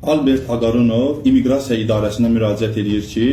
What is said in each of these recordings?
Albert Ağarunov İmmiqrasiya İdarəsinə müraciət edir ki,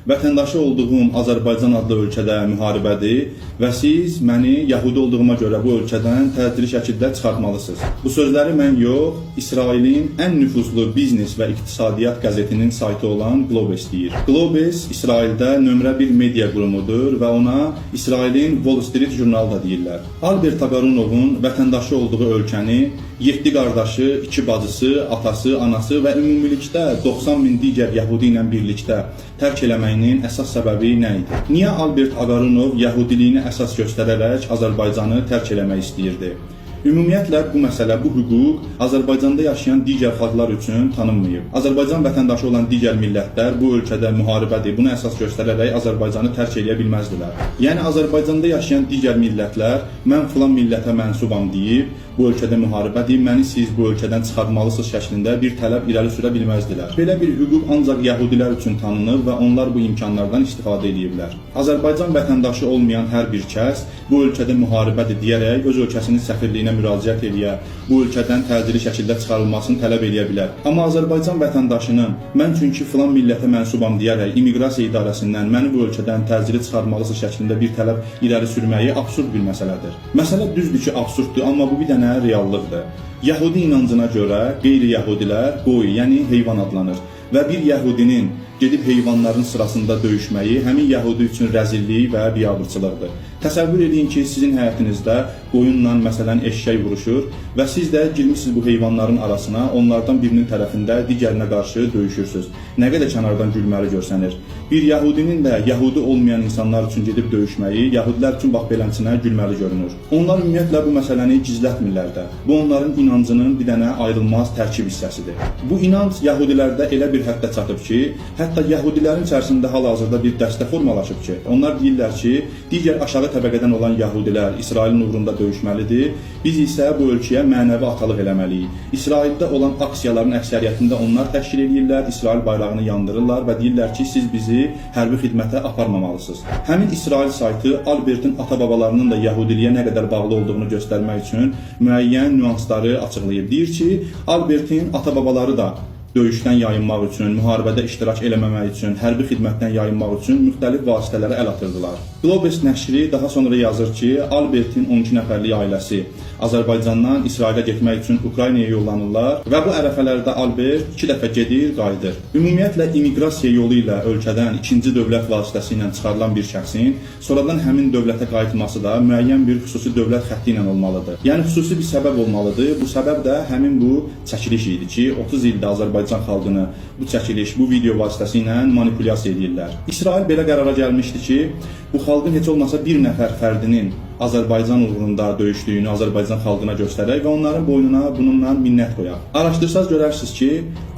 vətəndaşı olduğum Azərbaycan adlı ölkədə müharibədir və siz məni yəhudi olduğuma görə bu ölkədən tədbiri şəkildə çıxartmalısınız. Bu sözləri mən yox, İsrailin ən nüfuzlu biznes və iqtisadiyyat qəzetinin saytı olan Globes deyir. Globes İsraildə nömrə 1 media qurumudur və ona İsrailin Wall Street jurnalı da deyirlər. Albert Ağarunovun vətəndaşı olduğu ölkəni 7 qardaşı, 2 bacısı, atası, anası və ümumilikdə 90 min digər yəhudi ilə birlikdə tərk eləməyinin əsas səbəbi nə idi? Niyə Albert Ağarunov yəhudiliyini əsas göstərərək Azərbaycanı tərk eləmək istəyirdi? Ümumiyyətlə bu məsələ, bu hüquq Azərbaycanda yaşayan digər xalqlar üçün tanınmayıb. Azərbaycan vətəndaşı olan digər millətlər bu ölkədə müharibədir, bunu əsas göstərərək Azərbaycanı tərk eləyə bilməzdilər. Yəni Azərbaycanda yaşayan digər millətlər mən filan millətə mənsubam deyib, bu ölkədə müharibədir, məni siz bu ölkədən çıxartmalısınız şəklində bir tələb irəli sürə bilməzdilər. Belə bir hüquq ancaq yəhudilər üçün tanınır və onlar bu imkanlardan istifadə ediblər. Azərbaycan vətəndaşı olmayan hər bir kəs bu ölkədə müharibədir deyərək öz ölkəsinin səfirliyinə müraciət eləyə, bu ölkədən tədbiri şəkildə çıxarılmasını tələb eləyə bilər. Amma Azərbaycan vətəndaşının mən çünki filan millətə mənsubam deyərək İmmiqrasiya İdarəsindən məni bu ölkədən təcili çıxarmalısınız şəklində bir tələb irəli sürməyi absurd bir məsələdir. Məsələ düzdür ki, absurddur, amma bu bir dənə reallıqdır. Yəhudi inancına görə qeyri-yəhudilər qoy, yəni heyvan adlanır və bir yəhudinin gedib heyvanların sırasında döyüşməyi həmin yəhudi üçün rəzillik və biabırçılıqdır. Təsəvvür edin ki, sizin həyətinizdə qoyunla məsələn eşşək vuruşur və siz də girmişsiniz bu heyvanların arasına, onlardan birinin tərəfində digərinə qarşı döyüşürsünüz. Nə qədər kənardan gülməli görsənir. Bir yəhudinin də yəhudi olmayan insanlar üçün gedib döyüşməyi yəhudilər üçün bax beləsinə gülməli görünür. Onlar ümumiyyətlə bu məsələni gizlətmirlər də. Bu onların inancının bir dənə ayrılmaz tərkib hissəsidir. Bu inanc yəhudilərdə elə bir həddə çatıb ki, hətta yəhudilərin içərisində hal-hazırda bir dəstə formalaşıb ki, onlar deyirlər ki, digər aşağı təbəqədən olan yəhudilər İsrailin uğrunda döyüşməlidir, biz isə bu ölkəyə mənəvi atalıq eləməliyik. İsraildə olan aksiyaların əksəriyyətində onlar təşkil edirlər, İsrail bayrağını yandırırlar və deyirlər ki, siz bizi hərbi xidmətə aparmamalısınız. Həmin İsrail saytı Albertin ata-babalarının da yəhudiliyə nə qədər bağlı olduğunu göstərmək üçün müəyyən nüansları açıqlayıb. Deyir ki, Albertin ata-babaları da döyüşdən yayınmaq üçün, müharibədə iştirak eləməmək üçün, hərbi xidmətdən yayınmaq üçün müxtəlif vasitələrə əl atırdılar. Globes nəşri daha sonra yazır ki, Albertin 12 nəfərlik ailəsi Azərbaycandan İsrailə getmək üçün Ukraynaya yollanırlar və bu ərəfələrdə Albert 2 dəfə gedir, qayıdır. Ümumiyyətlə immiqrasiya yolu ilə ölkədən ikinci dövlət vasitəsi ilə çıxarılan bir şəxsin sonradan həmin dövlətə qayıtması da müəyyən bir xüsusi dövlət xətti ilə olmalıdır. Yəni xüsusi bir səbəb olmalıdır. Bu səbəb də həmin bu çəkiliş idi ki, 30 ildə Azərbaycan xalqını bu çəkiliş, bu video vasitəsilə manipulyasiya edirlər. İsrail belə qərara gəlmişdi ki, bu xalqın heç olmasa bir nəfər fərdinin Azərbaycan uğrunda döyüşdüyünü Azərbaycan xalqına göstərək və onların boynuna bununla minnət qoyaq. Araşdırsaz görərsiniz ki,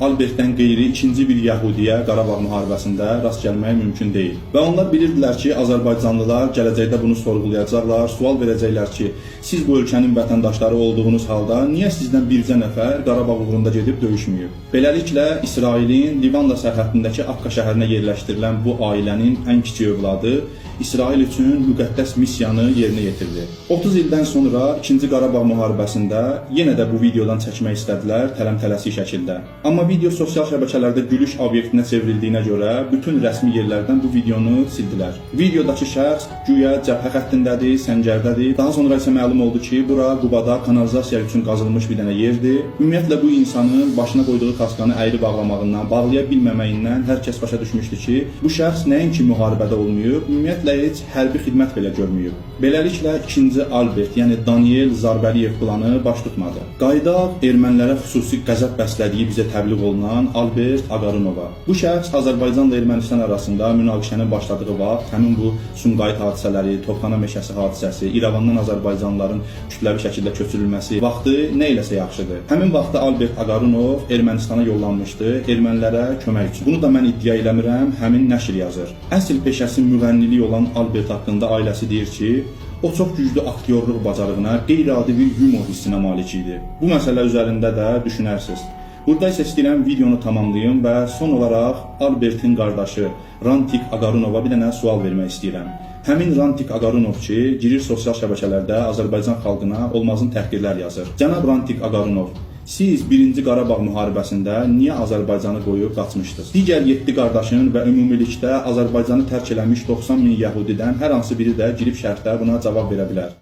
Albertdən qeyri ikinci bir yəhudiyə Qarabağ müharibəsində rast gəlmək mümkün deyil. Və onlar bilirdilər ki, Azərbaycanlılar gələcəkdə bunu sorğulayacaqlar, sual verəcəklər ki, siz bu ölkənin vətəndaşları olduğunuz halda niyə sizdən bircə nəfər Qarabağ uğrunda gedib döyüşməyib? Beləliklə, İsrailin Livanla sərhədindəki Akka şəhərinə yerləşdirilən bu ailənin ən kiçik övladı İsrail üçün müqəddəs missiyanı yerinə yetirdi. 30 ildən sonra 2-ci Qarabağ müharibəsində yenə də bu videodan çəkmək istədilər tələm-tələsik şəkildə. Amma video sosial şəbəkələrdə gülüş obyektinə çevrildiyinə görə bütün rəsmi yerlərdən bu videonu sildilər. Videodakı şəxs güya cəbhə xəttindədir, səngərdədir. Daha sonra isə məlum oldu ki, bura Qubada kanalizasiya üçün qazılmış bir dənə yerdir. Ümumiyyətlə bu insanın başına qoyduğu kaskanı əyri bağlamağından, bağlaya bilməməyindən hər kəs başa düşmüşdü ki, bu şəxs nəinki müharibədə olmayıb, ümumiyyətlə heç hərbi xidmət belə görməyib. Beləliklə 2-ci Albert, yəni Daniel Zarbəliyev planı baş tutmadı. Qaydaq ermənilərə xüsusi qəzəb bəslədiyi bizə təbliğ olunan Albert Ağarunova. Bu şəxs Azərbaycanla Ermənistan arasında münaqişənin başladığı vaxt həmin bu Sumqayıt hadisələri, Topxana meşəsi hadisəsi, İrəvandan Azərbaycanlıların kütləvi şəkildə köçürülməsi vaxtı nə eləsə yaxşıdır. Həmin vaxtda Albert Ağarunov Ermənistana yollanmışdı ermənilərə kömək üçün. Bunu da mən iddia eləmirəm, həmin nəşr yazır. Əsl peşəsi müğənnilik olan Albert haqqında ailəsi deyir ki, o çox güclü aktyorluq bacarığına, qeyri-adi bir humor hissinə malik idi. Bu məsələ üzərində də düşünərsiniz. Burada isə istəyirəm videonu tamamlayım və son olaraq Albertin qardaşı Rantik Ağarunova bir dənə sual vermək istəyirəm. Həmin Rantik Ağarunov ki, girir sosial şəbəkələrdə Azərbaycan xalqına olmazın təhqirlər yazır. Cənab Rantik Ağarunov, Siz 1-ci Qarabağ müharibəsində niyə Azərbaycanı qoyub qaçmışdınız? Digər 7 qardaşın və ümumilikdə Azərbaycanı tərk eləmiş 90 min yəhudidən hər hansı biri də girib şərhdə buna cavab verə bilər.